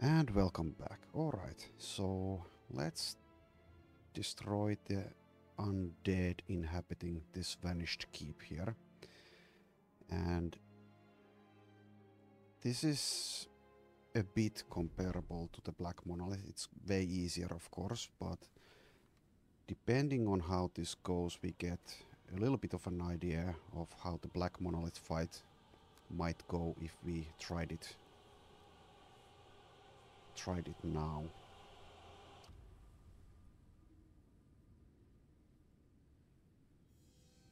And welcome back. Alright, so let's destroy the undead inhabiting this vanished keep here. And this is a bit comparable to the Black Monolith. It's way easier, of course, but depending on how this goes, we get a little bit of an idea of how the Black Monolith fight might go if we tried it now.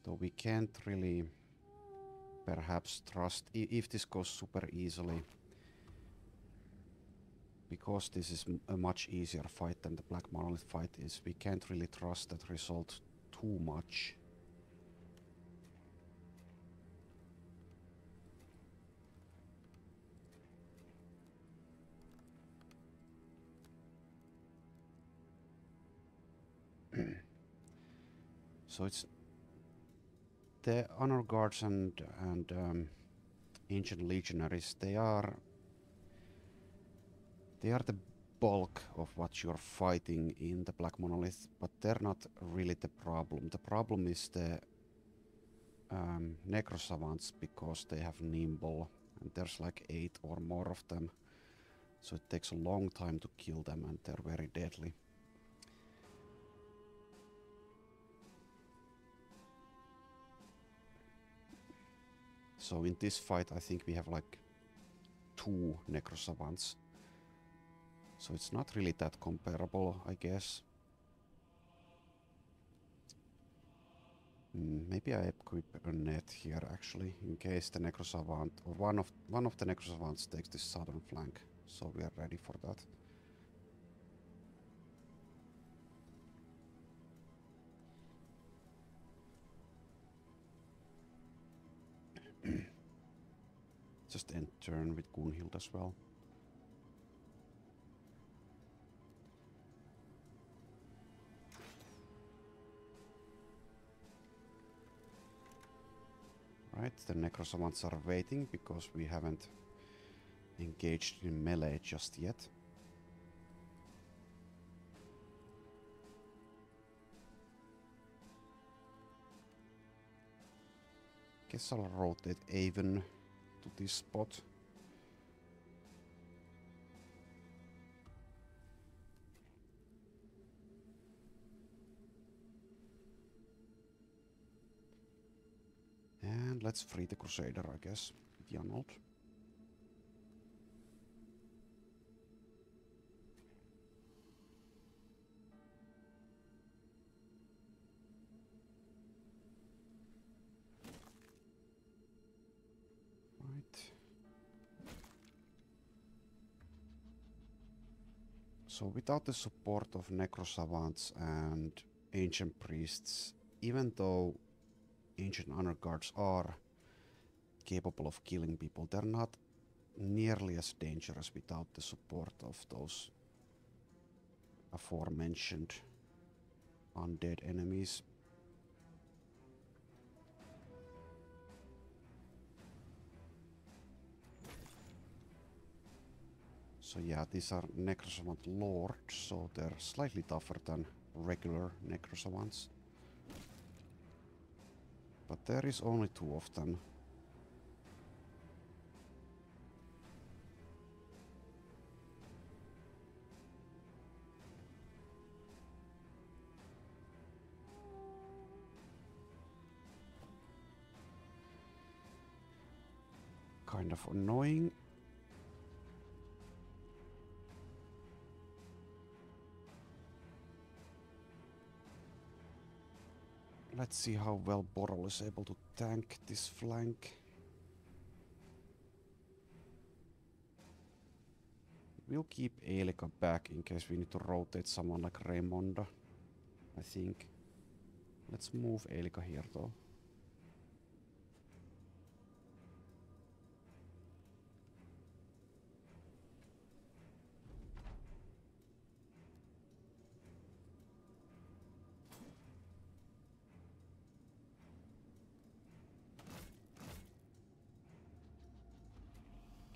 Though we can't really perhaps trust if this goes super easily, because this is a much easier fight than the Black Monolith fight is. We can't really trust that result too much. So it's the honor guards and ancient legionaries. They are the bulk of what you're fighting in the Black Monolith, but they're not really the problem. The problem is the necrosavants, because they have nimble, and there's like 8 or more of them. So it takes a long time to kill them, and they're very deadly. So in this fight, I think we have like 2 necrosavants. So it's not really that comparable, I guess. Maybe I equip a net here, actually, in case the necrosavant or one of the necrosavants takes this southern flank. So we are ready for that. Just end turn with Gunhild as well. Right, the necrosavants are waiting because we haven't engaged in melee just yet. Guess I'll rotate Avon to this spot. And let's free the Crusader, I guess, with Janald. Right. So without the support of necrosavants and ancient priests, even though ancient honor guards are capable of killing people, they're not nearly as dangerous without the support of those aforementioned undead enemies. So yeah, these are necrosavant lords, so they're slightly tougher than regular necrosavants. But there is only 2 of them. Kind of annoying. Let's see how well Borol is able to tank this flank. We'll keep Eilika back in case we need to rotate someone like Raimonda, I think. Let's move Eilika here though.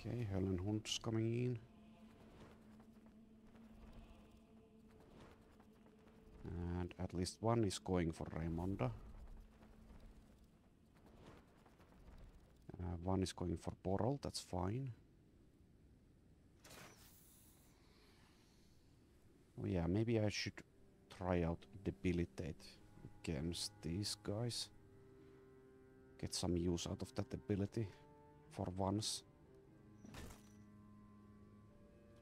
Okay, Höllenhund's coming in. And at least one is going for Raimonda. One is going for Borrel, that's fine. Oh yeah, maybe I should try out Debilitate against these guys. Get some use out of that ability for once.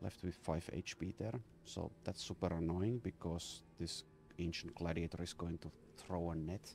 Left with 5 HP there, so that's super annoying because this ancient gladiator is going to throw a net.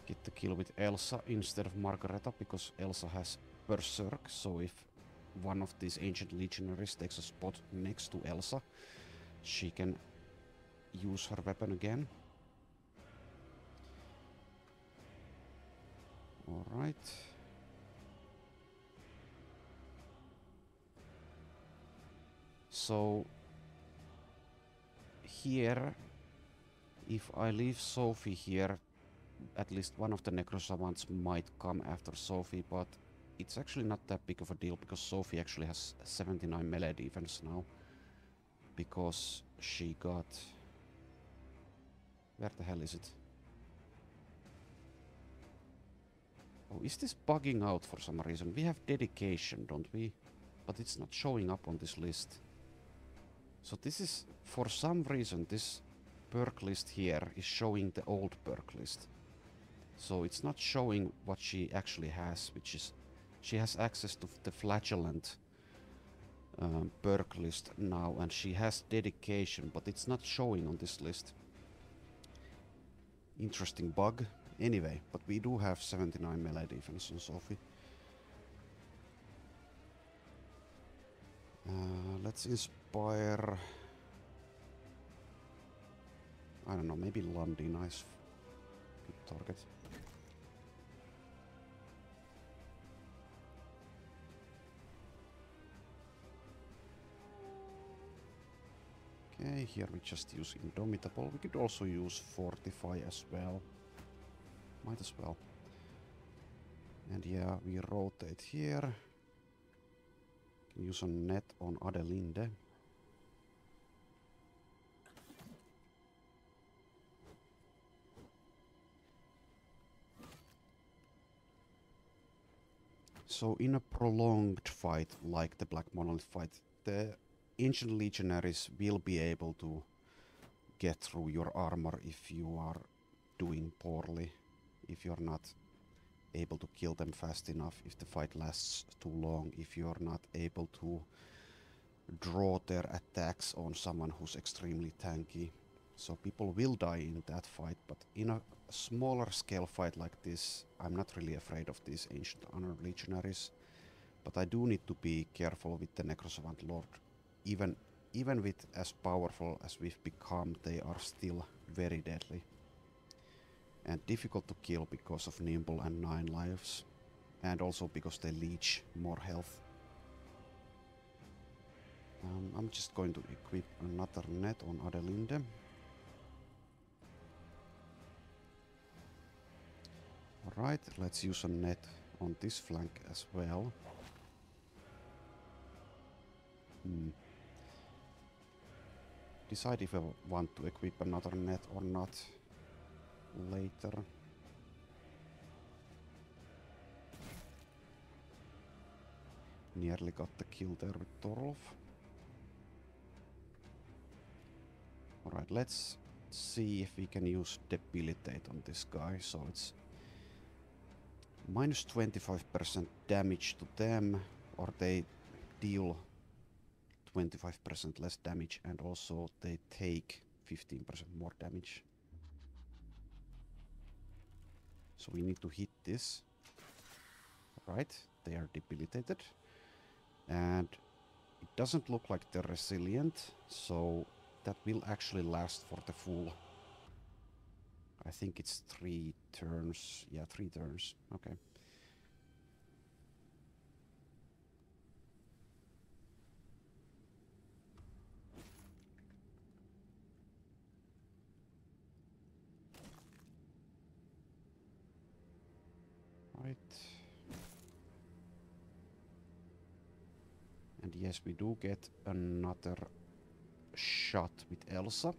Get the kill with Elsa instead of Margareta because Elsa has Berserk, so if one of these ancient legionaries takes a spot next to Elsa, she can use her weapon again. Alright. So here, if I leave Sophie here, at least one of the Necrosavants might come after Sophie, but it's actually not that big of a deal because Sophie actually has 79 melee defense now. Because she got... Where the hell is it? Oh, is this bugging out for some reason? We have dedication, don't we? But it's not showing up on this list. So this is, for some reason, this perk list here is showing the old perk list. So it's not showing what she actually has, which is... She has access to the flagellant perk list now, and she has dedication, but it's not showing on this list. Interesting bug. Anyway, but we do have 79 melee defense on Sophie. Let's inspire... I don't know, maybe Lundy, nice. Good target. Okay, here we just use Indomitable. We could also use Fortify as well. Might as well. And yeah, we rotate here. Can use a net on Adelinde. So in a prolonged fight, like the Black Monolith fight, the Ancient Legionaries will be able to get through your armor if you are doing poorly. If you're not able to kill them fast enough, if the fight lasts too long, if you're not able to draw their attacks on someone who's extremely tanky. So people will die in that fight, but in a smaller scale fight like this, I'm not really afraid of these Ancient Honor Legionaries. But I do need to be careful with the Necrosavant Lord. Even with as powerful as we've become, they are still very deadly. And difficult to kill because of Nimble and 9 lives. And also because they leech more health. I'm just going to equip another net on Adelinde. Alright, let's use a net on this flank as well. Decide if I want to equip another net or not later. Nearly got the kill there with Torolf. Alright, let's see if we can use Debilitate on this guy. So it's minus 25% damage to them, or they deal 25% less damage, and also they take 15% more damage. So we need to hit this. Right, they are debilitated. And it doesn't look like they're resilient, so that will actually last for the full I think it's 3 turns. Yeah, 3 turns. Okay. Right. And yes, we do get another shot with Elsa.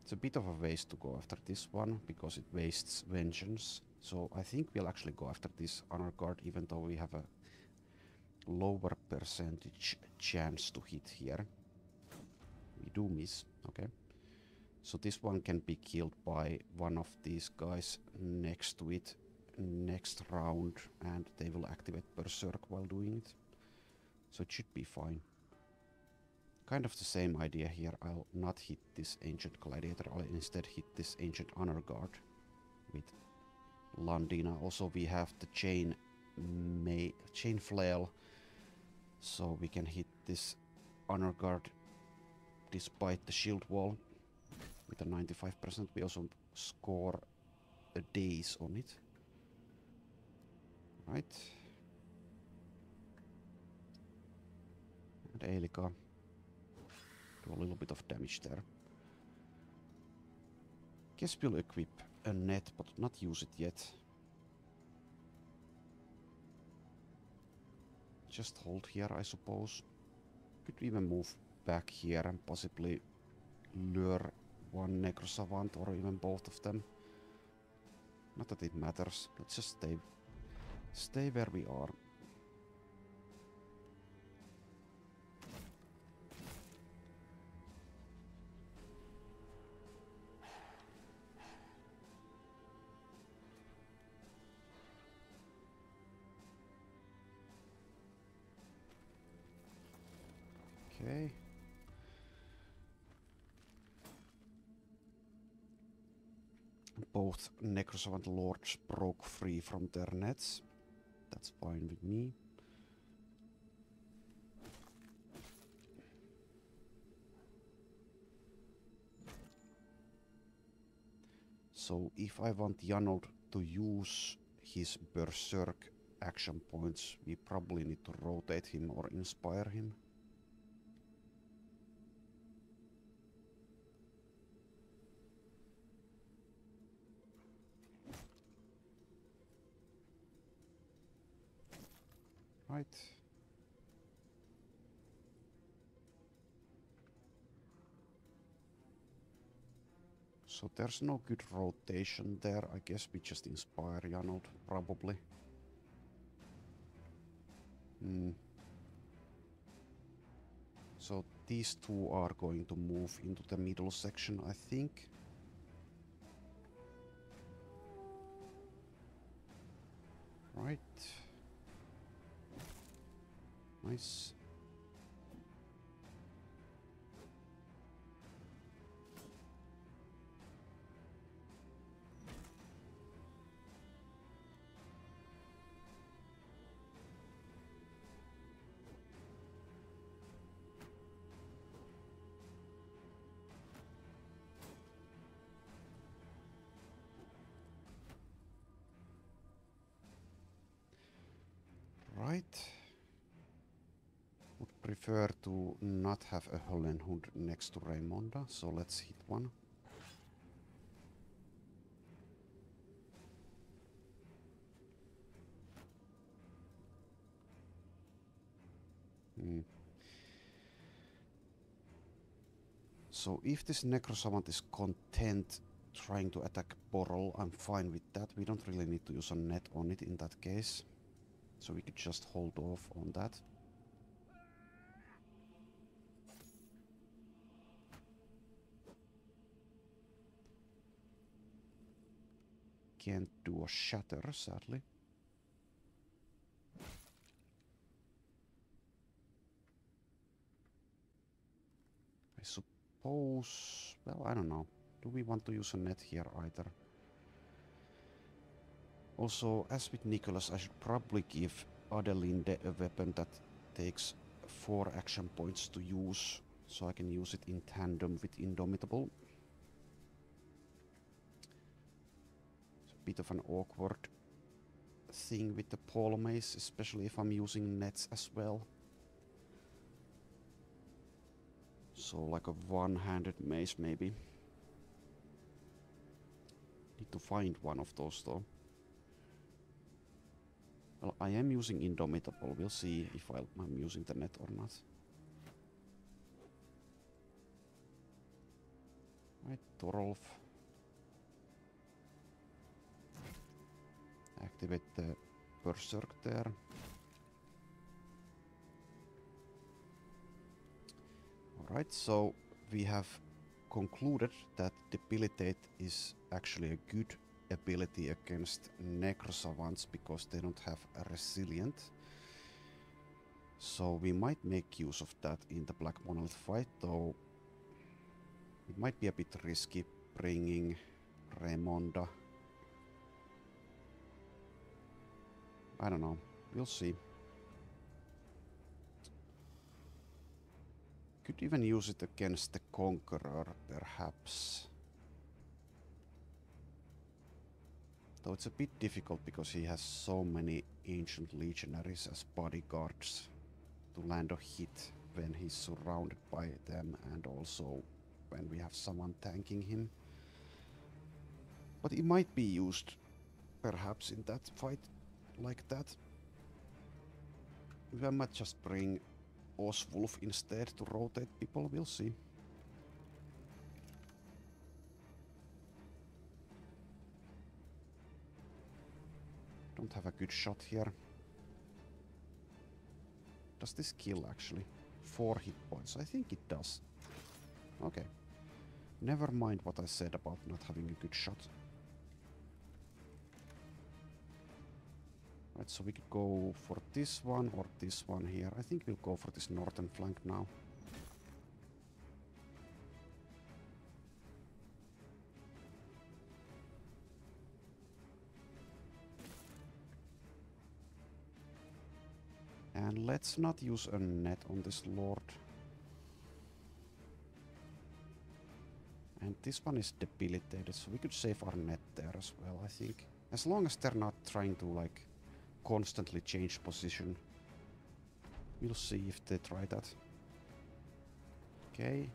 It's a bit of a waste to go after this one, because it wastes vengeance. So I think we'll actually go after this honor guard, even though we have a lower percentage chance to hit here. We do miss, okay. So this one can be killed by one of these guys next to it next round, and they will activate Berserk while doing it. So it should be fine. Kind of the same idea here. I'll not hit this Ancient Gladiator, I'll instead hit this Ancient Honor Guard with Landina. Also we have the Chain Flail, so we can hit this Honor Guard despite the shield wall with a 95%. We also score a daze on it. Right. And Eilika do a little bit of damage there. Guess we'll equip a net, but not use it yet. Just hold here, I suppose. Could even move back here and possibly lure one Necro Savant or even both of them. Not that it matters. Let's just stay where we are. Okay. Both Necrosavant Lords broke free from their nets. That's fine with me. So if I want Janold to use his Berserk action points, we probably need to rotate him or inspire him. Right. So there's no good rotation there. I guess we just inspire Janold, probably. So these two are going to move into the middle section, I think. Right. Nice. Right. Would prefer to not have a Hollenhund next to Raymonda, so let's hit one. So if this Necrosavant is content trying to attack Boral, I'm fine with that. We don't really need to use a net on it in that case. So we could just hold off on that. Can't do a shatter, sadly. I suppose... well, I don't know. Do we want to use a net here either? Also, as with Nicholas, I should probably give Adelinde a weapon that takes 4 action points to use, so I can use it in tandem with Indomitable. bit of an awkward thing with the pole mace, especially if I'm using nets as well. So like a one-handed mace maybe. Need to find one of those though. Well, I am using Indomitable. We'll see if I'm using the net or not. Right, Torolf. Activate the Berserk there. Alright, so we have concluded that Debilitate is actually a good ability against Necrosavants because they don't have a Resilient. So we might make use of that in the Black Monolith fight, though it might be a bit risky bringing Raymonda. I don't know, we'll see. Could even use it against the Conqueror, perhaps. Though it's a bit difficult because he has so many Ancient Legionaries as bodyguards to land a hit when he's surrounded by them and also when we have someone tanking him. But it might be used perhaps in that fight like that. I might just bring Oswulf instead to rotate people, we'll see. Don't have a good shot here. Does this kill actually? 4 hit points. I think it does. Okay. Never mind what I said about not having a good shot. Right, so we could go for this one or this one here. I think we'll go for this northern flank now. And let's not use a net on this lord. And this one is debilitated, so we could save our net there as well, I think. As long as they're not trying to, like, constantly change position. We'll see if they try that. Okay.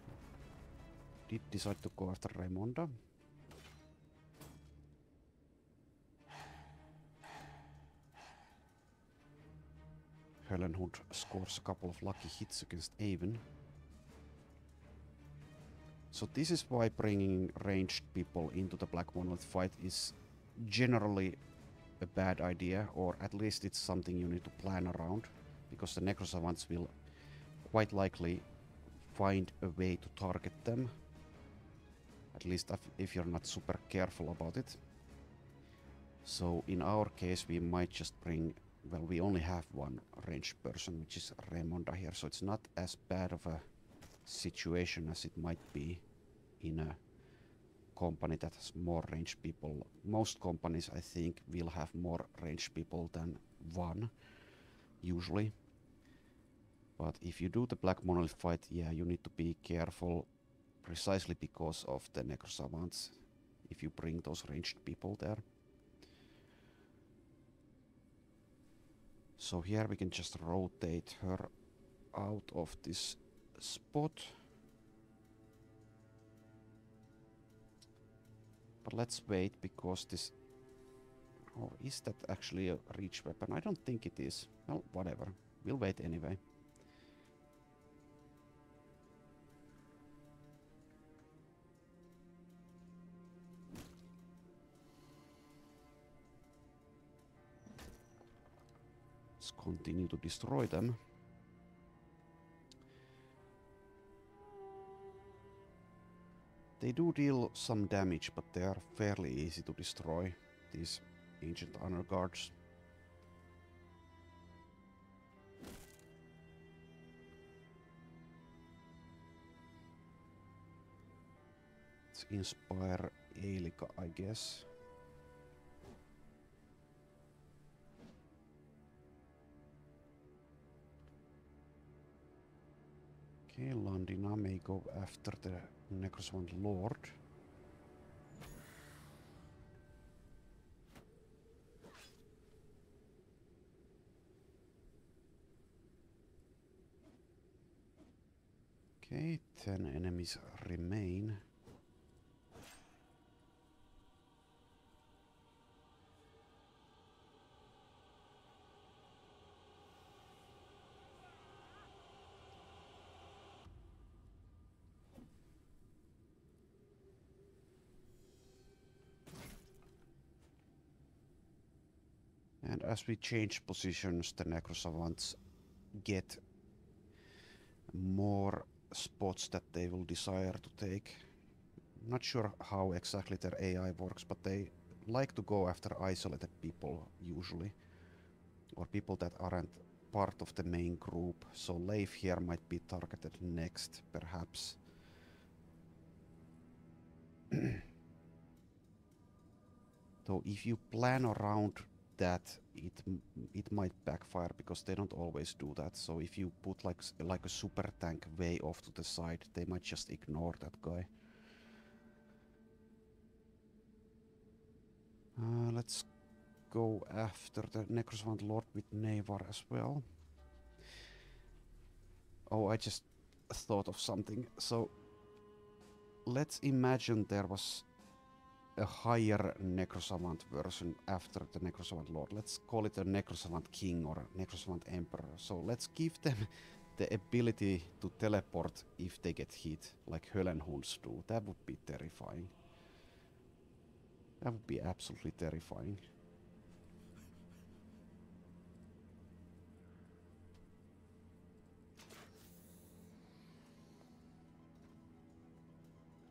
Did decide to go after Raymonda. Hellenhood scores a couple of lucky hits against Avon. So this is why bringing ranged people into the Black Monolith fight is generally a bad idea, or at least it's something you need to plan around, because the Necrosavants will quite likely find a way to target them, at least if you're not super careful about it. So in our case we might just bring, well, we only have one ranged person, which is Raymonda here, so it's not as bad of a situation as it might be in a company that has more ranged people. Most companies, I think, will have more ranged people than one, usually. But if you do the Black Monolith fight, yeah, you need to be careful precisely because of the Necrosavants, if you bring those ranged people there. So here we can just rotate her out of this spot. But let's wait, because this... Or is that actually a reach weapon? I don't think it is. Well, whatever. We'll wait anyway. Let's continue to destroy them. They do deal some damage, but they are fairly easy to destroy, these ancient honor guards. Let's inspire Eilika, I guess. Okay, Landina may go after the Necrosavant Lord. Okay, 10 enemies remain. And as we change positions, the Necrosavants get more spots that they will desire to take. Not sure how exactly their AI works, but they like to go after isolated people usually, or people that aren't part of the main group. So Leif here might be targeted next, perhaps. Though if you plan around that, it might backfire because they don't always do that. So if you put like a super tank way off to the side, they might just ignore that guy. Let's go after the Necrosvant Lord with Navar as well. Oh, I just thought of something. So let's imagine there was a higher Necrosavant version after the Necrosavant Lord. Let's call it a Necrosavant King or a Necrosavant Emperor. So let's give them the ability to teleport if they get hit, like Höllenhunds do. That would be terrifying. That would be absolutely terrifying.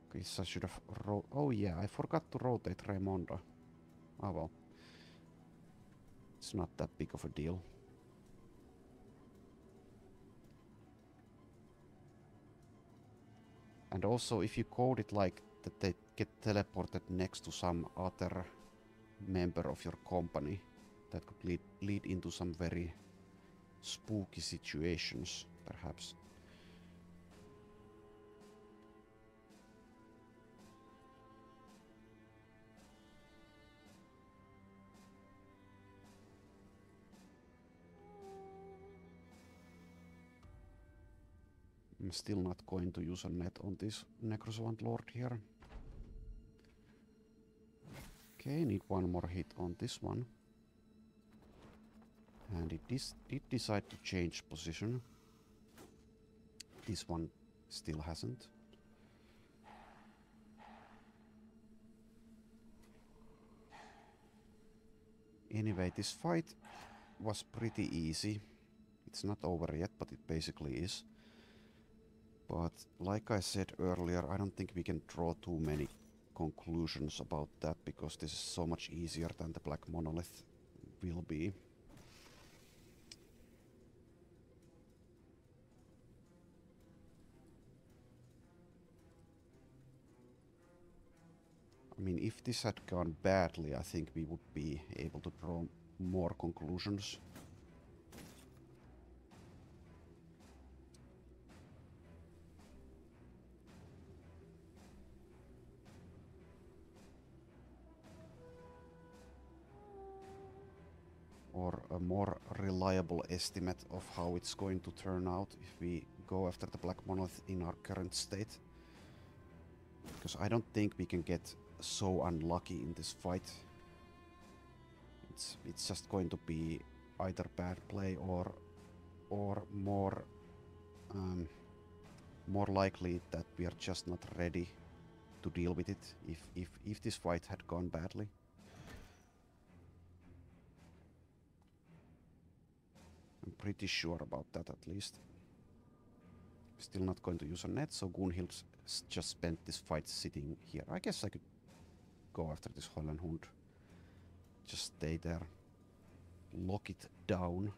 Okay, so I should have oh yeah, I forgot to rotate Raimonda. Oh well. It's not that big of a deal. And also, if you code it like that they get teleported next to some other member of your company, that could lead into some very spooky situations, perhaps. I'm still not going to use a net on this Necrosavant Lord here. Okay, need one more hit on this one. And it did decide to change position. This one still hasn't. Anyway, this fight was pretty easy. It's not over yet, but it basically is. But like I said earlier, I don't think we can draw too many conclusions about that because this is so much easier than the Black Monolith will be. I mean, if this had gone badly, I think we would be able to draw more conclusions. Or a more reliable estimate of how it's going to turn out if we go after the Black Monolith in our current state. Because I don't think we can get so unlucky in this fight. It's just going to be either bad play or more more likely that we are just not ready to deal with it if this fight had gone badly. I'm pretty sure about that at least. Still not going to use a net, so Gunhild just spent this fight sitting here. I guess I could go after this Höllenhund. Just stay there. Lock it down.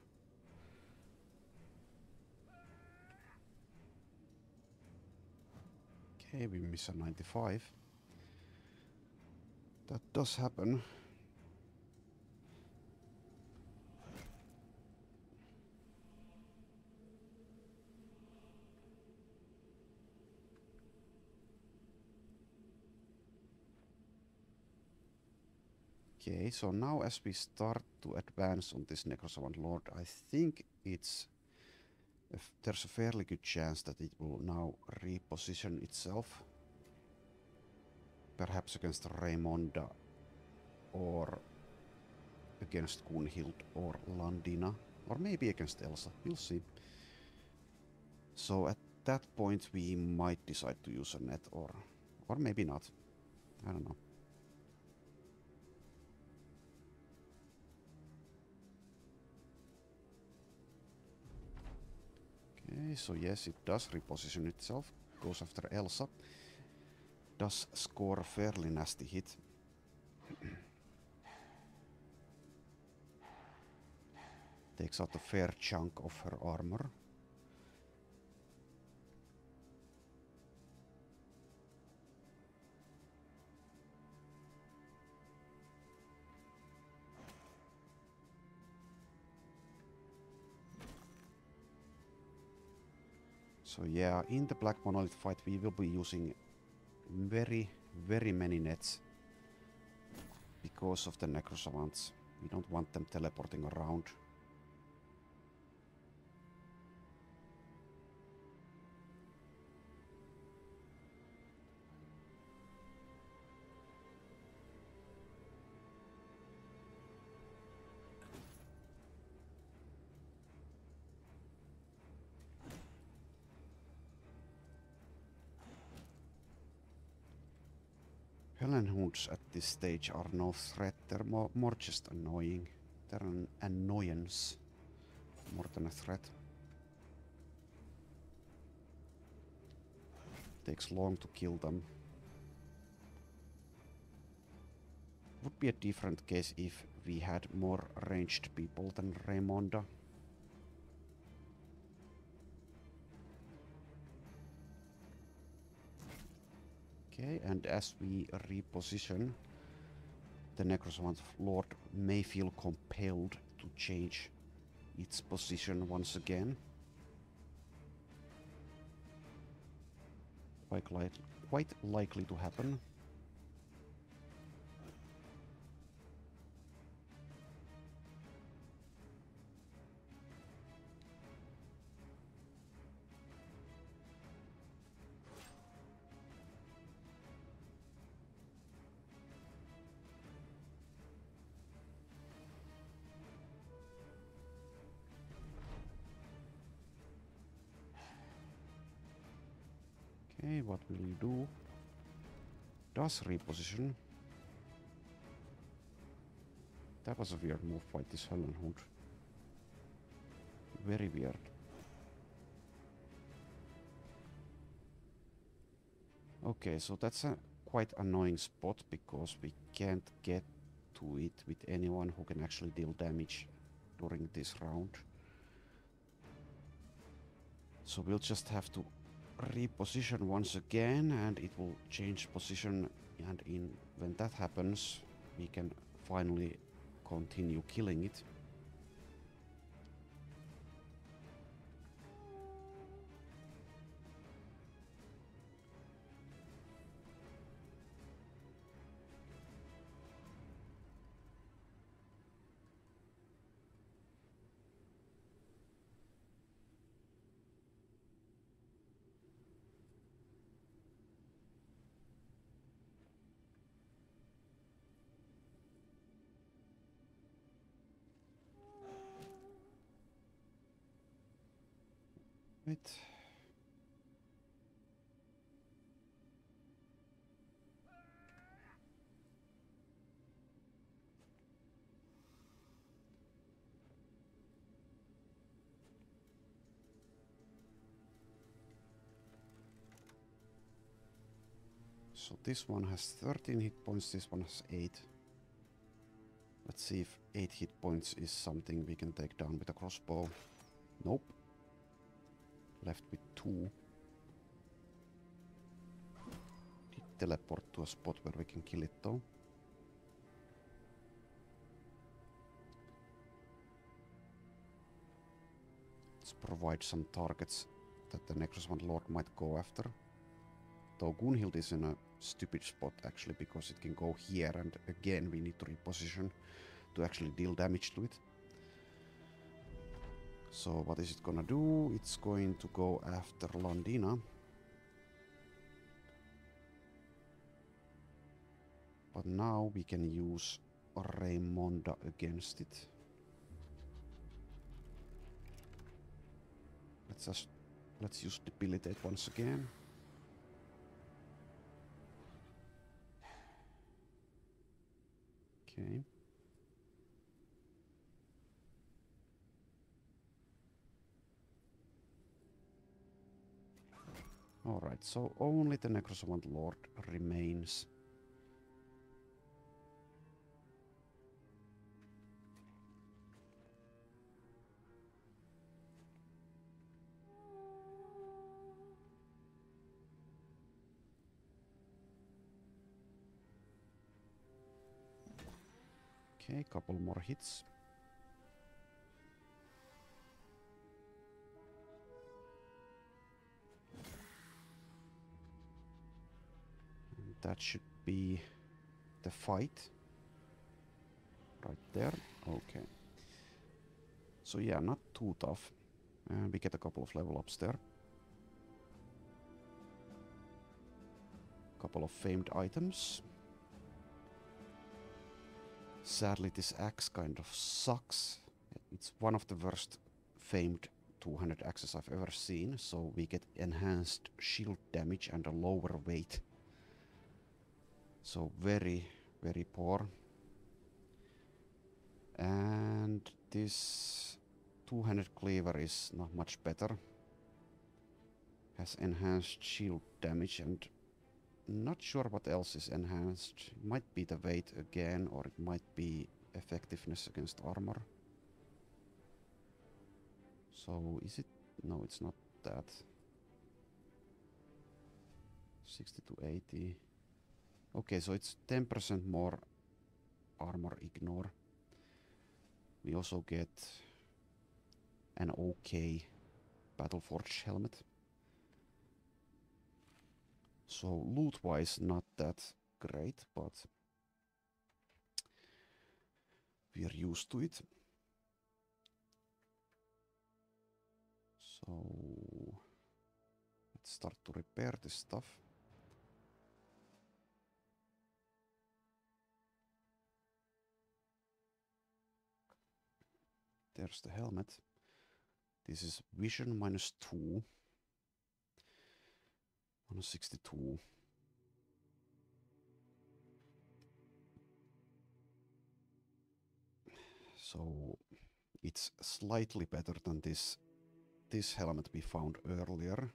Okay, we miss a 95. That does happen. Okay, so now as we start to advance on this Necrosavant Lord, I think it's If there's a fairly good chance that it will now reposition itself. Perhaps against Raymonda or against Gunhild or Landina, or maybe against Elsa. We'll see. So at that point we might decide to use a net, or maybe not. I don't know. Okay, so yes, it does reposition itself. Goes after Elsa. Does score a fairly nasty hit. Takes out a fair chunk of her armor. So yeah, in the Black Monolith fight we will be using very many nets because of the Necrosavants. We don't want them teleporting around. Hellenhunds at this stage are no threat, they're more just annoying. They're an annoyance more than a threat. Takes long to kill them. Would be a different case if we had more ranged people than Raymonda. Okay, and as we reposition, the Necrosavant Lord may feel compelled to change its position once again. Quite likely to happen. Okay, what will you do? Does reposition. That was a weird move by this Hellenhund. Very weird. Okay, so that's a quite annoying spot because we can't get to it with anyone who can actually deal damage during this round. So we'll just have to reposition once again, and it will change position, and when that happens we can finally continue killing it. Right. So this one has 13 hit points, this one has 8. Let's see if 8 hit points is something we can take down with a crossbow. Nope. Left with 2. Did teleport to a spot where we can kill it though. Let's provide some targets that the Necrosavant Lord might go after. Though Gunhild is in a stupid spot actually, because it can go here, and again we need to reposition to actually deal damage to it. So what is it gonna do? It's going to go after Londina. But now we can use Raimonda against it. Let's use Debilitate once again. Okay. Alright, so only the Necrosavant Lord remains. Okay, couple more hits. And that should be the fight. Right there. Okay. So yeah, not too tough. And we get a couple of level ups there. Couple of famed items. Sadly, this axe kind of sucks. It's one of the worst famed 200 axes I've ever seen. So we get enhanced shield damage and a lower weight. So very, very poor. And this 200 cleaver is not much better. Has enhanced shield damage and not sure what else is enhanced. It might be the weight again, or it might be effectiveness against armor. So is it? No, it's not that. 60 to 80. Okay, so it's 10% more armor ignore. We also get an okay Battleforge helmet. So loot-wise, not that great, but we're used to it. So let's start to repair this stuff. There's the helmet. This is vision -2. 162. So it's slightly better than this helmet we found earlier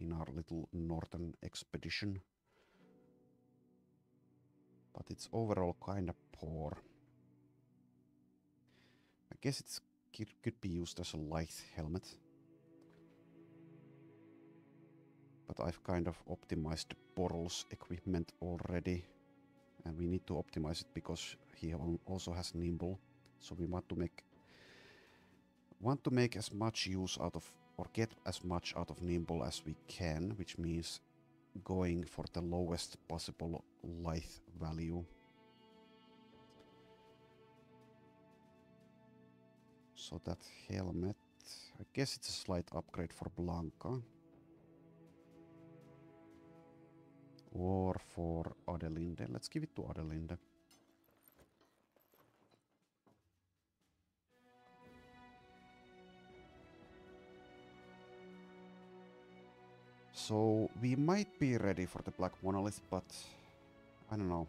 in our little northern expedition. But it's overall kind of poor. I guess it could be used as a light helmet. But I've kind of optimized Borrell's equipment already. And we need to optimize it because he also has nimble. So we want to make as much use out of, or get as much out of nimble as we can, which means going for the lowest possible life value. So that helmet, I guess it's a slight upgrade for Blanca. Or for Adelinde. Let's give it to Adelinde. So we might be ready for the Black Monolith, but I don't know.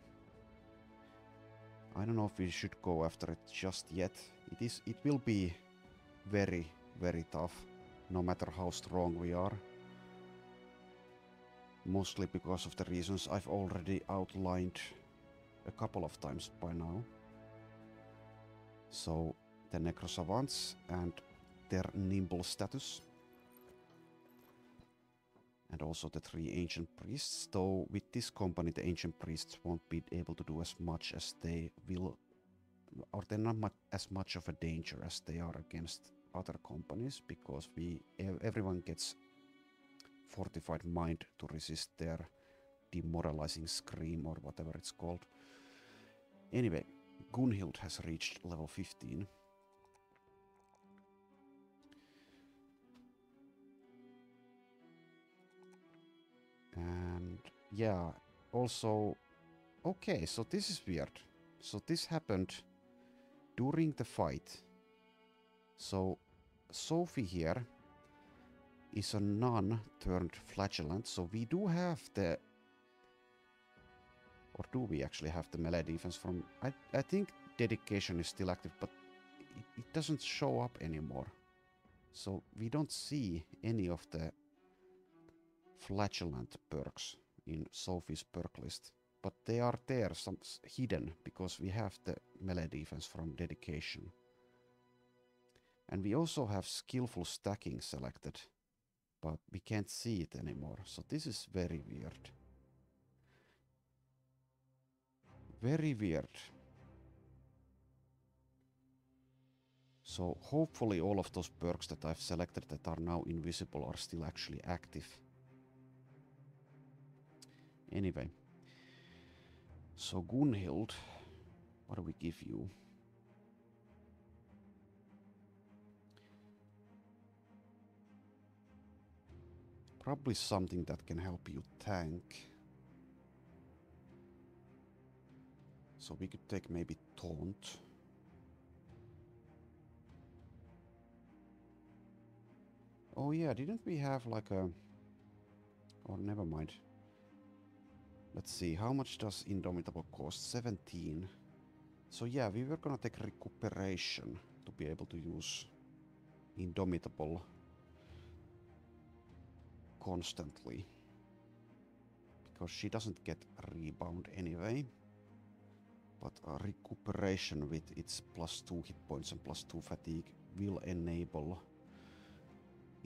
I don't know if we should go after it just yet. It will be very, very tough, no matter how strong we are. Mostly because of the reasons I've already outlined a couple of times by now. So the Necrosavants and their nimble status. And also the 3 Ancient Priests, though with this company the Ancient Priests won't be able to do as much as they will, or they're not as much of a danger as they are against other companies, because everyone gets Fortified Mind to resist their demoralizing scream or whatever it's called. Anyway, Gunhild has reached level 15. yeah, also... Okay, so this is weird. So this happened during the fight. So Sophie here is a nun turned flagellant. So we do have the... Or do we actually have the melee defense from... I think dedication is still active, but it doesn't show up anymore. So we don't see any of the flagellant perks in Sophie's perk list. But they are there, some hidden, because we have the melee defense from dedication. And we also have skillful stacking selected, but we can't see it anymore. So this is very weird. Very weird. So hopefully all of those perks that I've selected that are now invisible are still actually active. Anyway. So Gunhild, what do we give you? Probably something that can help you tank. So we could take maybe Taunt. Oh yeah, didn't we have like a... Oh, never mind. Let's see, how much does Indomitable cost? 17. So yeah, we were gonna take Recuperation to be able to use Indomitable constantly. Because she doesn't get Rebound anyway. But Recuperation with its +2 hit points and +2 fatigue will enable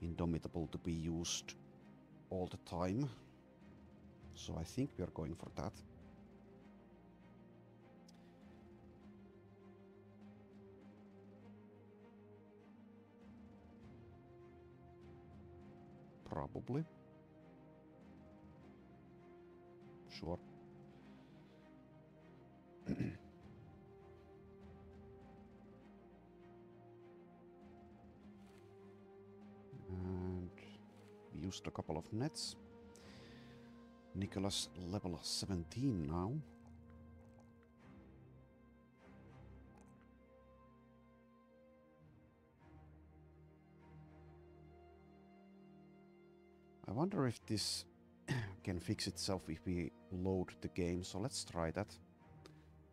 Indomitable to be used all the time. So I think we are going for that. Probably. Sure. And we used a couple of nets. Nicholas level 17 now. I wonder if this can fix itself if we load the game, so let's try that.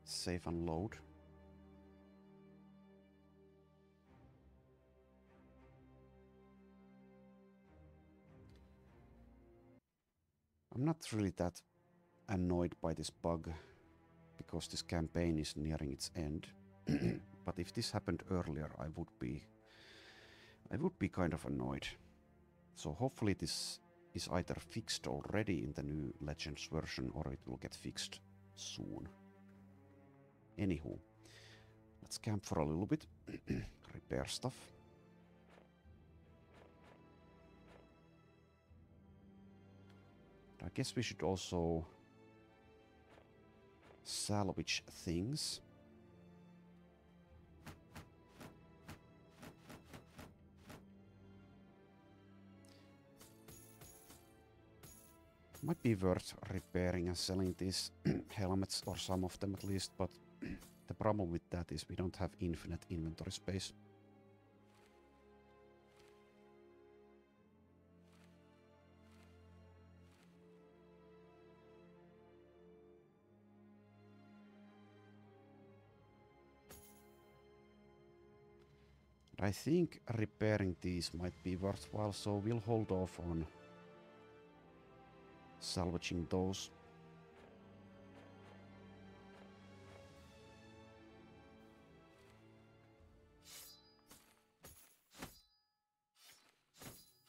Save and load. I'm not really that annoyed by this bug, because this campaign is nearing its end. But if this happened earlier, I would be kind of annoyed. So hopefully this is either fixed already in the new Legends version, or it will get fixed soon. Anywho, let's camp for a little bit, repair stuff. I guess we should also salvage things. Might be worth repairing and selling these helmets, or some of them at least, but the problem with that is we don't have infinite inventory space. I think repairing these might be worthwhile, so we'll hold off on salvaging those.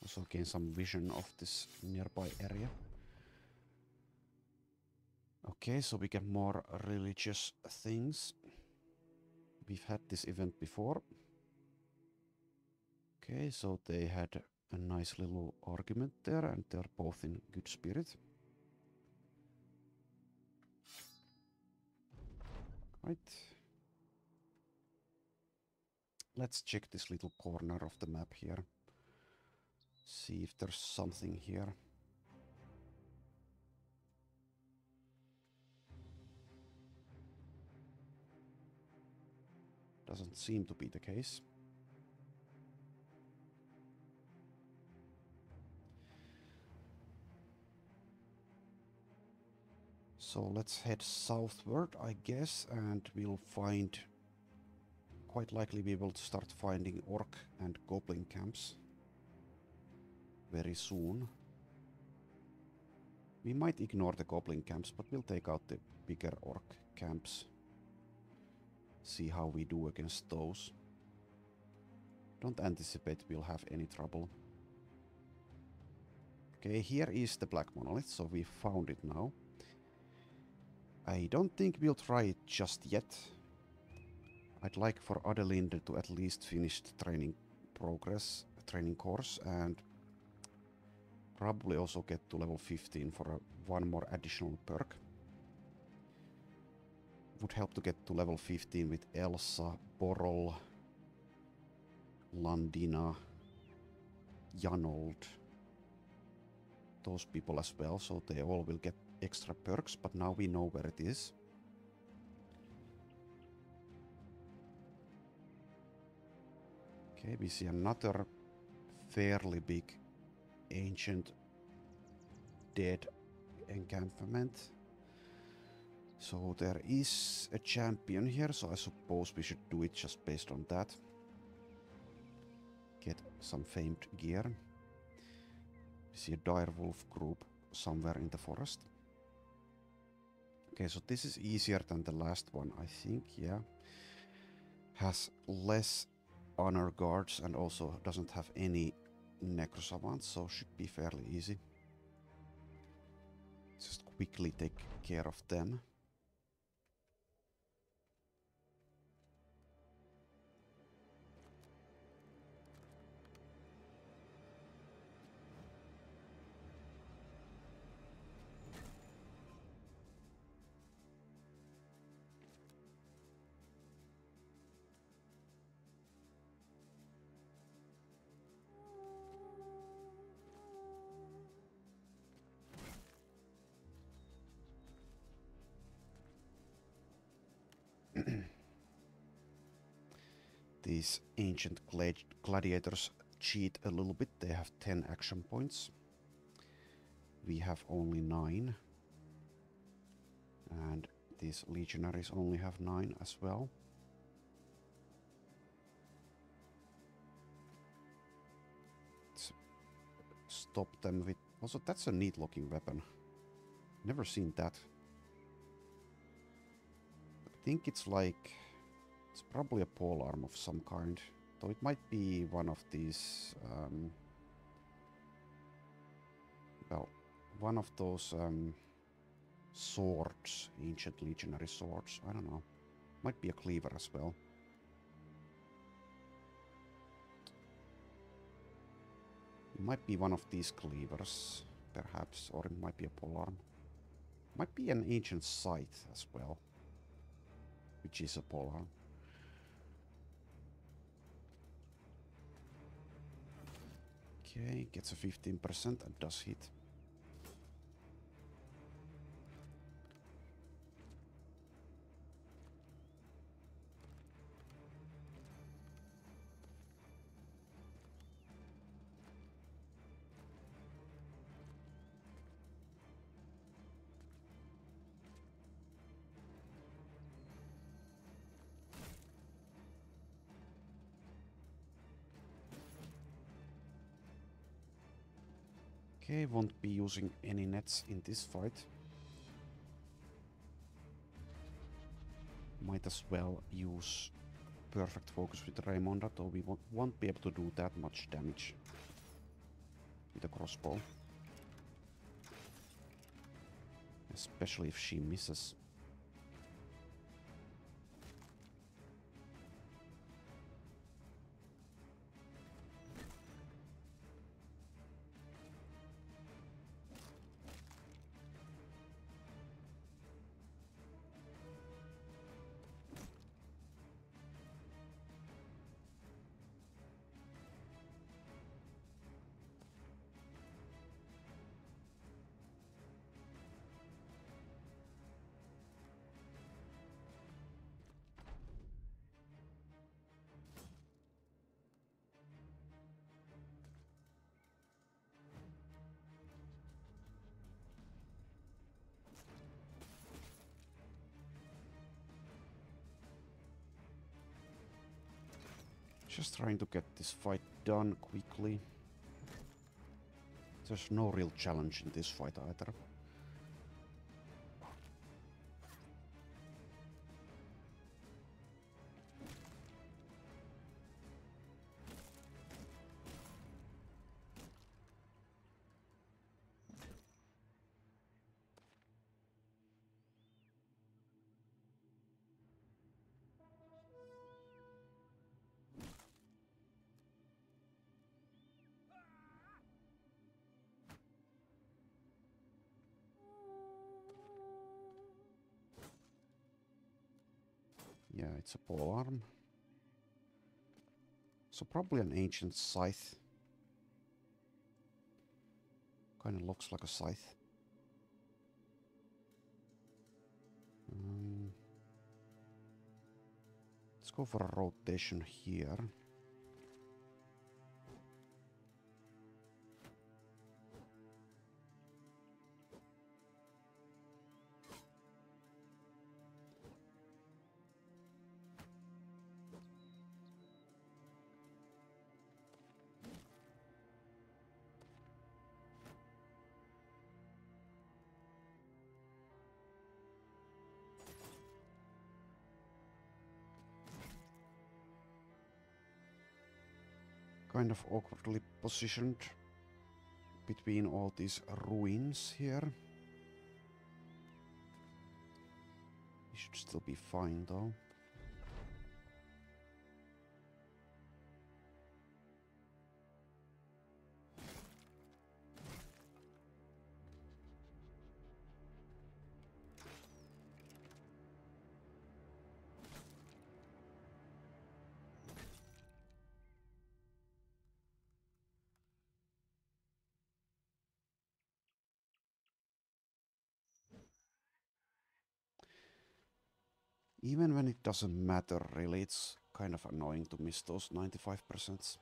Also gain some vision of this nearby area. Okay, so we get more religious things. We've had this event before. Okay, so they had a nice little argument there, and they're both in good spirit. Right. Let's check this little corner of the map here. See if there's something here. Doesn't seem to be the case. So let's head southward, I guess, and we'll find... quite likely be able to start finding orc and goblin camps very soon. We might ignore the goblin camps, but we'll take out the bigger orc camps. See how we do against those. Don't anticipate we'll have any trouble. Okay, here is the black monolith, so we found it now. I don't think we'll try it just yet. I'd like for Adelinde to at least finish the training course, and probably also get to level 15 for one more additional perk. Would help to get to level 15 with Elsa, Borol, Landina, Janold. Those people as well, so they all will get extra perks, but now we know where it is. Okay, we see another fairly big ancient dead encampment. So there is a champion here, so I suppose we should do it just based on that. Get some famed gear. We see a direwolf group somewhere in the forest. Okay, so this is easier than the last one, I think, yeah. Has less honor guards and also doesn't have any necrosavants, so should be fairly easy. Just quickly take care of them. These ancient gladiators cheat a little bit. They have 10 action points. We have only 9. And these legionaries only have 9 as well. Let's stop them with... Also, that's a neat looking weapon. Never seen that. I think it's like... It's probably a polearm of some kind, though it might be one of these, well, one of those swords, ancient legionary swords, I don't know. Might be a cleaver as well. It might be one of these cleavers, perhaps, or it might be a polearm. Might be an ancient scythe as well, which is a polearm. Okay, gets a 15% and does hit. Okay, won't be using any nets in this fight. Might as well use perfect focus with Raimonda, though we won't be able to do that much damage with a crossbow. Especially if she misses. Just trying to get this fight done quickly. There's no real challenge in this fight either. Yeah, it's a polearm. So probably an ancient scythe. Kinda looks like a scythe. Let's go for a rotation here. Kind of awkwardly positioned between all these ruins here. He should still be fine though. Even when it doesn't matter really, it's kind of annoying to miss those 95%.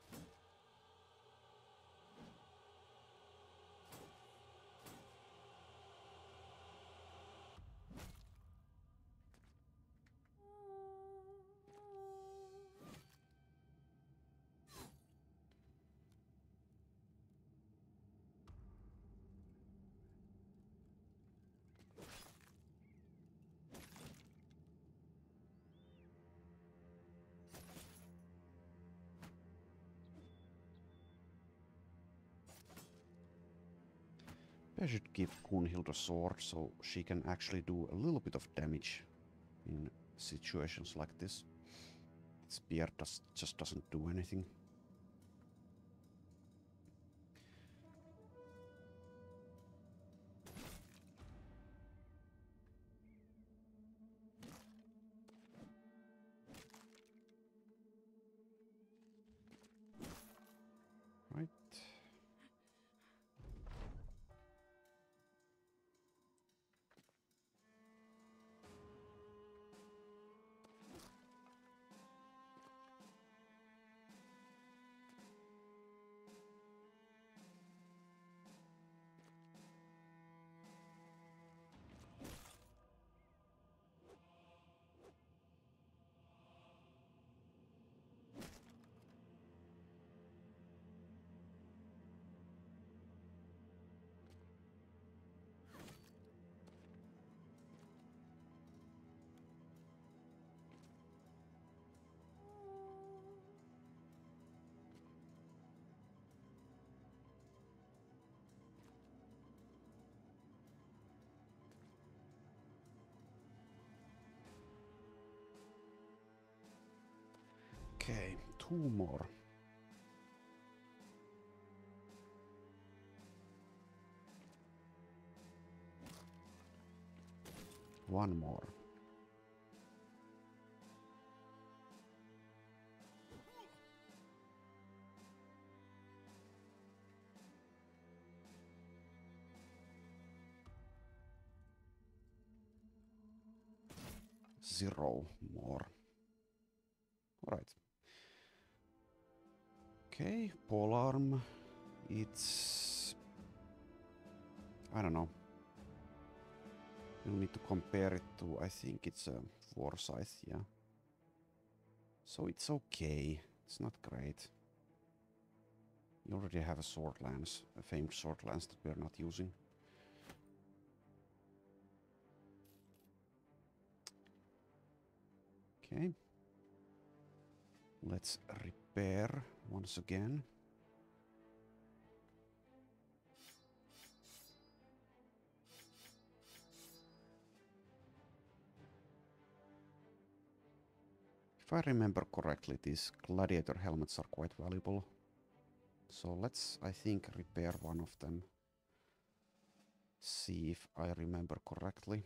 I should give Gunhild a sword so she can actually do a little bit of damage in situations like this. Spear just doesn't do anything. Right. Okay, 2 more. One more. Zero more. Alright. Okay, polearm. It's... I don't know. We'll need to compare it to... I think it's a 4 size, yeah. So it's okay. It's not great. We already have a sword lance, a famed sword lance that we're not using. Okay. Let's repair once again. If I remember correctly, these gladiator helmets are quite valuable. So let's, I think, repair one of them. See if I remember correctly.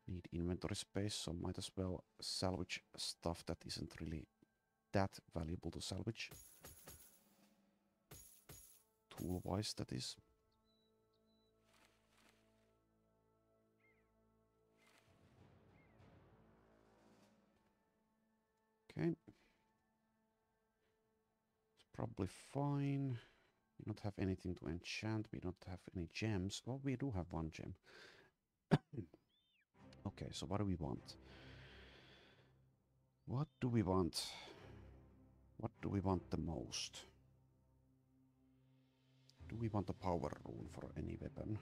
Need inventory space, so might as well salvage stuff that isn't really that valuable to salvage. Tool-wise, that is. Okay. It's probably fine. We don't have anything to enchant. We don't have any gems. Well, we do have one gem. Okay, so what do we want? What do we want? What do we want the most? Do we want a power rune for any weapon?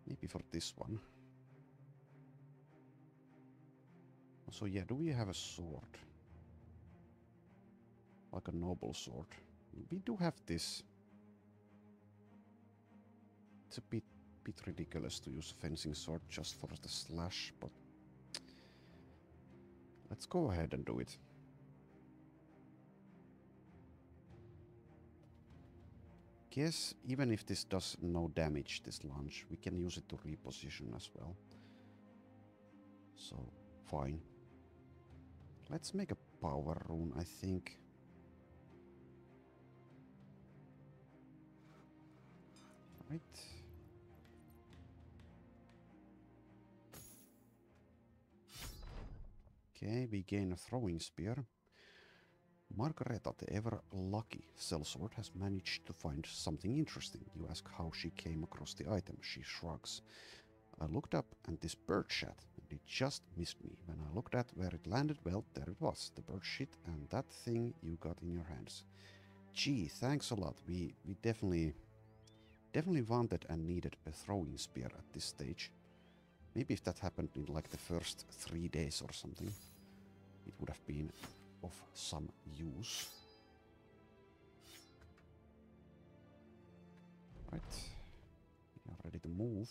Maybe for this one. So yeah, do we have a sword? Like a noble sword. We do have this. It's a bit ridiculous to use a fencing sword just for the slash, but let's go ahead and do it. Guess even if this does no damage, this launch, we can use it to reposition as well. So, fine. Let's make a power rune, I think. Right. Okay, we gain a throwing spear. Margareta, the ever-lucky sellsword, has managed to find something interesting. You ask how she came across the item. She shrugs. I looked up and this bird shat, and it just missed me. When I looked at where it landed, well, there it was. The bird shit and that thing you got in your hands. Gee, thanks a lot. We definitely wanted and needed a throwing spear at this stage. Maybe if that happened in like the first 3 days or something, it would have been of some use. Right. We are ready to move.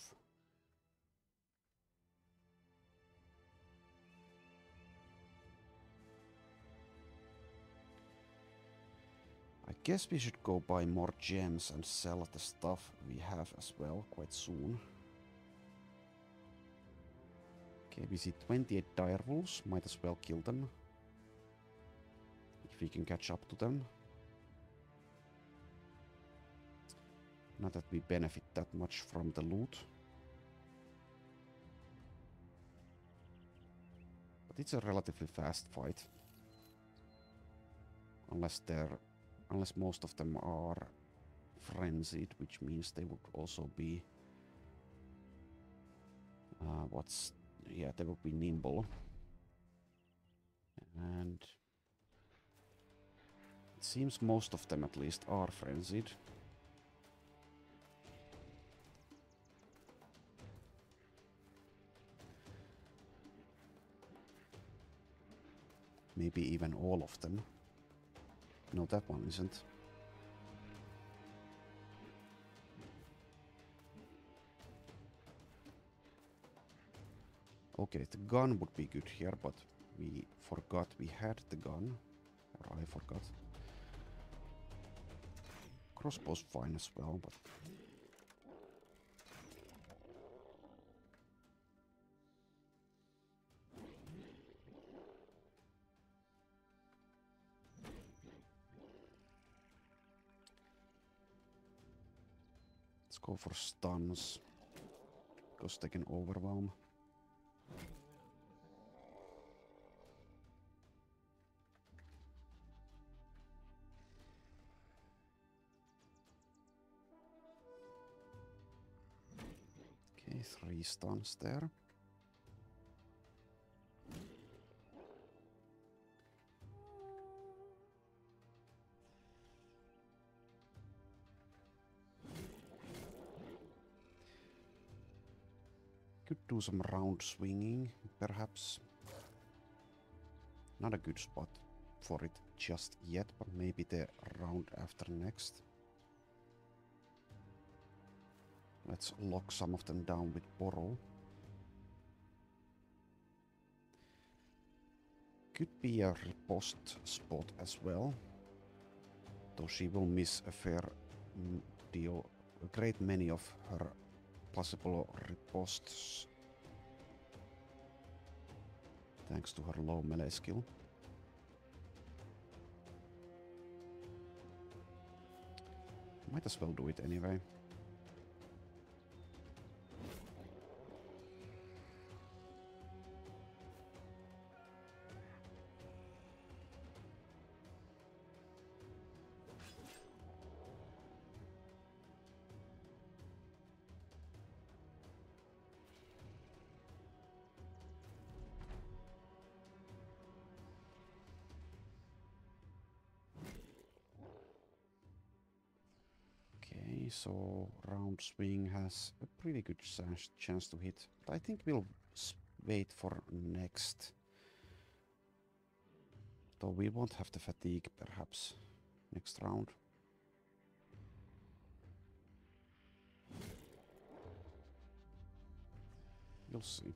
I guess we should go buy more gems and sell the stuff we have as well quite soon. Okay, we see 28 direwolves. Might as well kill them. If we can catch up to them. Not that we benefit that much from the loot. But it's a relatively fast fight. Unless most of them are frenzied, which means they would also be they would be nimble. And it seems most of them at least are frenzied. Maybe even all of them. No, that one isn't. Okay, the gun would be good here, but we forgot we had the gun. Or I forgot. Crossbow's fine as well, but... Let's go for stuns. Because they can overwhelm. Okay, 3 stuns there. Could do some round swinging, perhaps. Not a good spot for it just yet, but maybe the round after next. Let's lock some of them down with Borrow. Could be a riposte spot as well. Though she will miss a fair deal, a great many of her possible ripostes. Thanks to her low melee skill. Might as well do it anyway. So round swing has a pretty good chance to hit. But I think we'll wait for next. Though we won't have the fatigue perhaps next round. You'll see.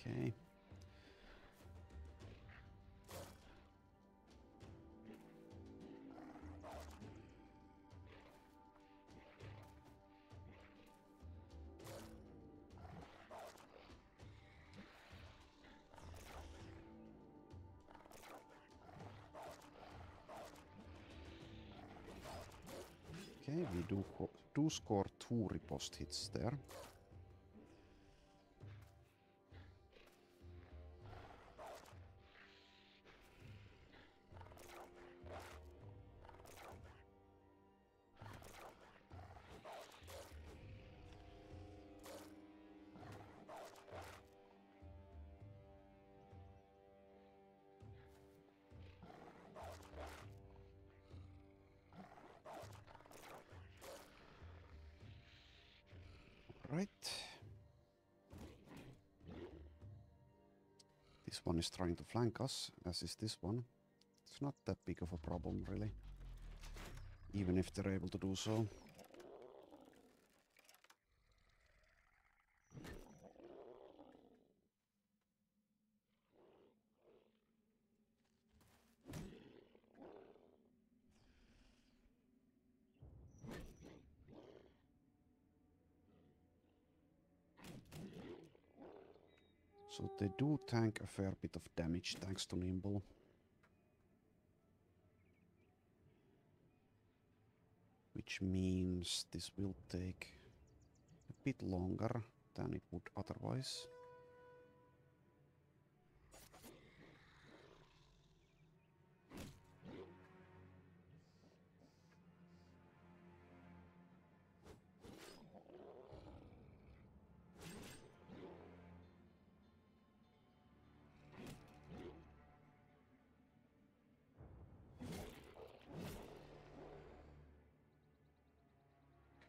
Okay. Okay, we do score 2 riposte hits there. Right. This one is trying to flank us, as is this one. It's not that big of a problem, really. Even if they're able to do so. So they do tank a fair bit of damage thanks to Nimble. Which means this will take a bit longer than it would otherwise.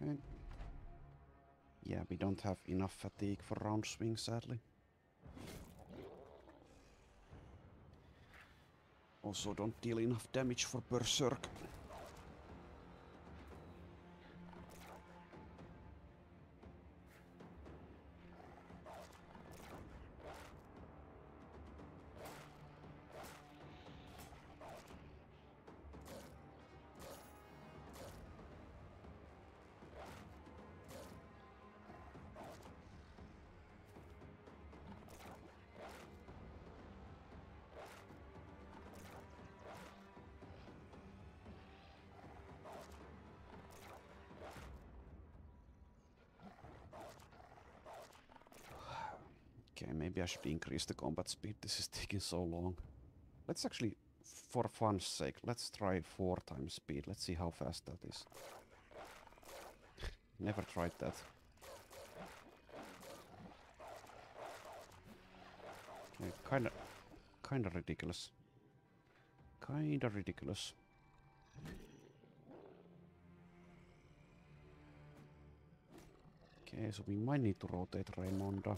Okay. Yeah, we don't have enough fatigue for round swing, sadly. Also don't deal enough damage for Berserk. Okay, maybe I should increase the combat speed. This is taking so long. Let's actually, for fun's sake, let's try 4 times speed. Let's see how fast that is. Never tried that. Okay, kinda ridiculous. Kinda ridiculous. Okay, so we might need to rotate Raimonda.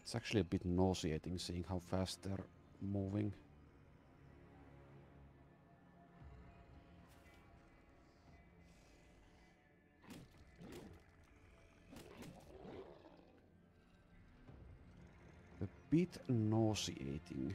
It's actually a bit nauseating seeing how fast they're moving. A bit nauseating.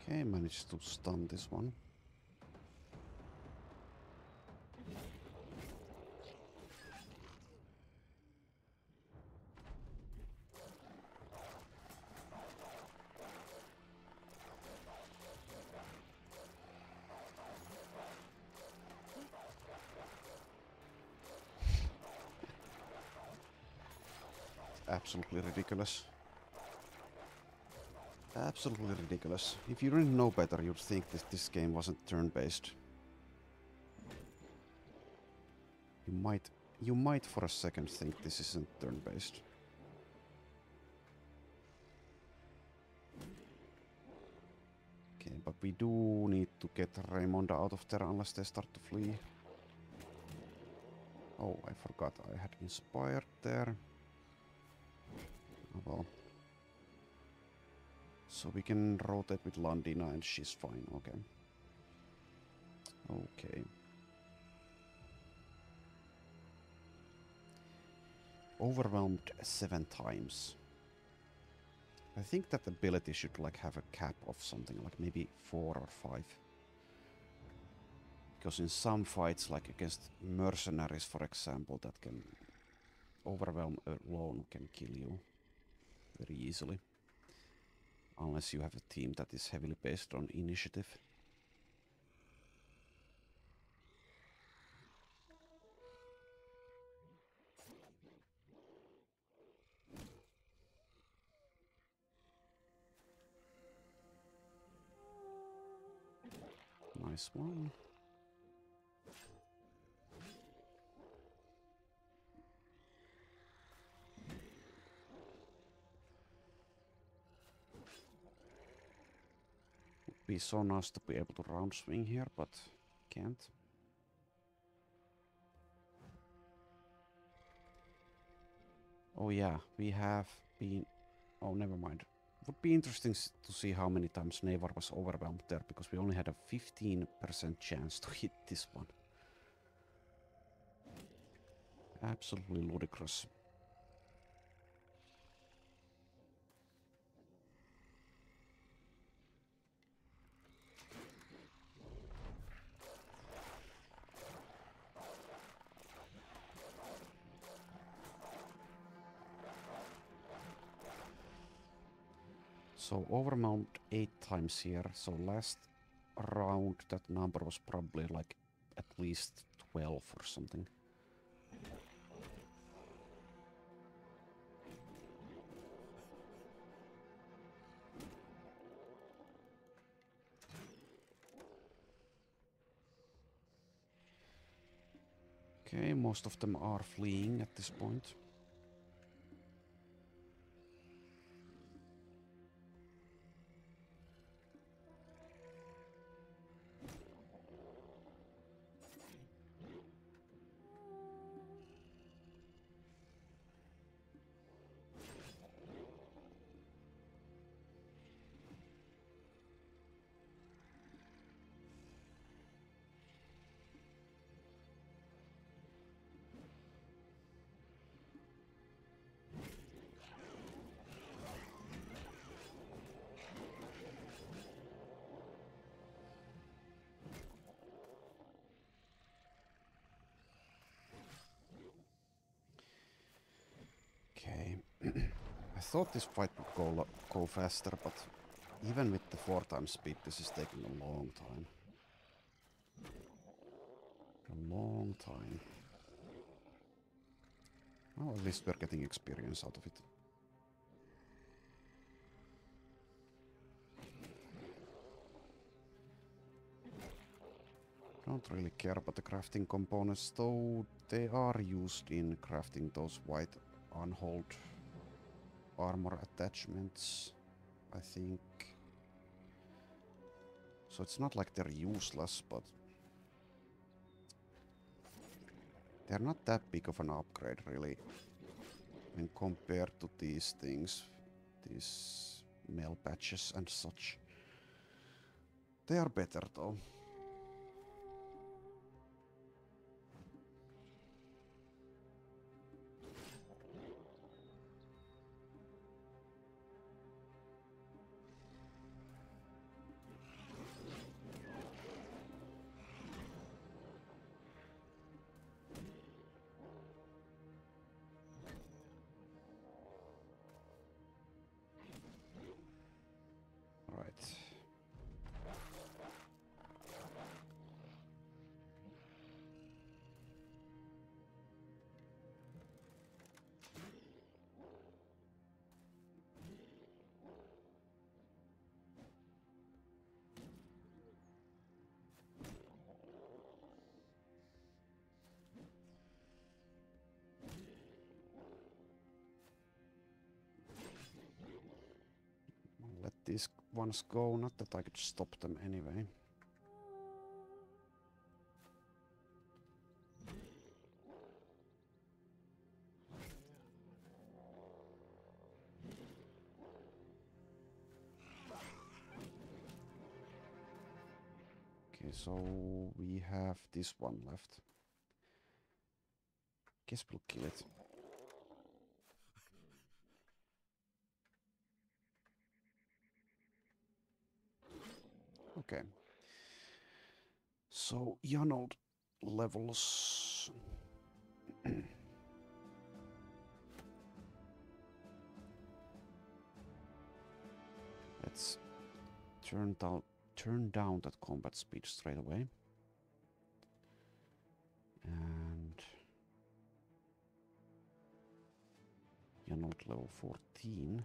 Okay, managed to stun this one. Absolutely ridiculous. Absolutely ridiculous. If you didn't know better, you'd think that this game wasn't turn-based. You might for a second think this isn't turn-based. Okay, but we do need to get Raimonda out of there unless they start to flee. Oh, I forgot I had inspired there. Oh well. So we can rotate with Landina and she's fine, okay. Okay. Overwhelmed 7 times. I think that ability should like have a cap of something, like maybe 4 or 5. Because in some fights, like against mercenaries for example, that can overwhelm alone can kill you very easily. Unless you have a team that is heavily based on initiative. Nice one. Would be so nice to be able to round swing here, but can't. Oh yeah, we have been... Oh, never mind. Would be interesting to see how many times Nevar was overwhelmed there, because we only had a 15% chance to hit this one. Absolutely ludicrous. So overwhelmed 8 times here, so last round that number was probably like at least 12 or something. Okay, most of them are fleeing at this point. thought this fight would go faster, but even with the 4 times speed, this is taking a long time. A long time. Well, at least we're getting experience out of it. Don't really care about the crafting components, though they are used in crafting those white unhold armor attachments, I think. So it's not like they're useless, but they're not that big of an upgrade, really, when compared to these things, these mail patches and such. They are better, though. Let these ones go, not that I could stop them anyway. Okay, so we have this one left. Guess we'll kill it. Okay. So, Janold levels. Let's turn down that combat speed straight away. And Janold level 14.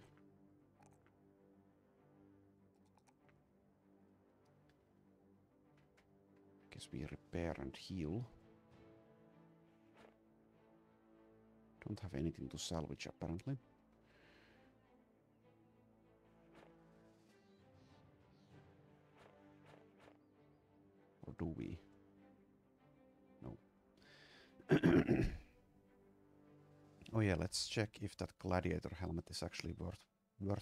Guess we repair and heal. Don't have anything to salvage apparently. Or do we? No. Oh yeah, let's check if that gladiator helmet is actually worth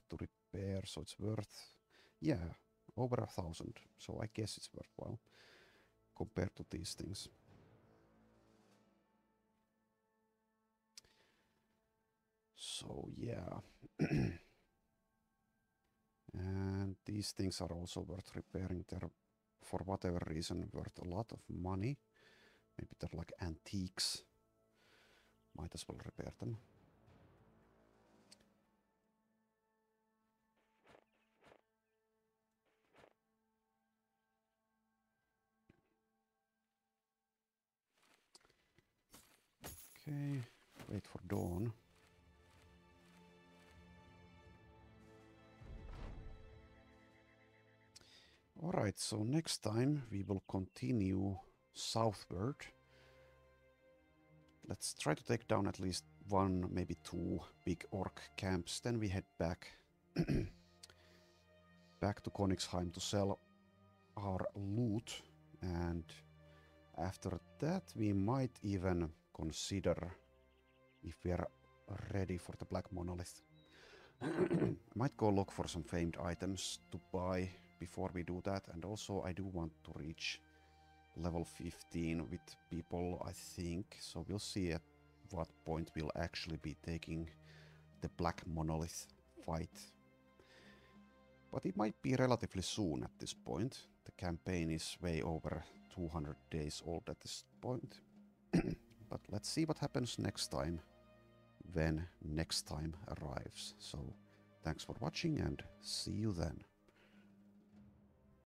to repair. So it's worth, yeah, over 1,000. So I guess it's worthwhile compared to these things. So yeah. And these things are also worth repairing. They're, for whatever reason, worth a lot of money. Maybe they're like antiques. Might as well repair them. Okay, wait for dawn. Alright, so next time we will continue southward. Let's try to take down at least 1, maybe 2 big orc camps. Then we head back back to Königsheim to sell our loot. And after that we might even consider if we are ready for the Black Monolith. Might go look for some famed items to buy before we do that. And also I do want to reach level 15 with people, I think. So we'll see at what point we'll actually be taking the Black Monolith fight. But it might be relatively soon at this point. The campaign is way over 200 days old at this point. But let's see what happens next time when next time arrives. So thanks for watching and see you then.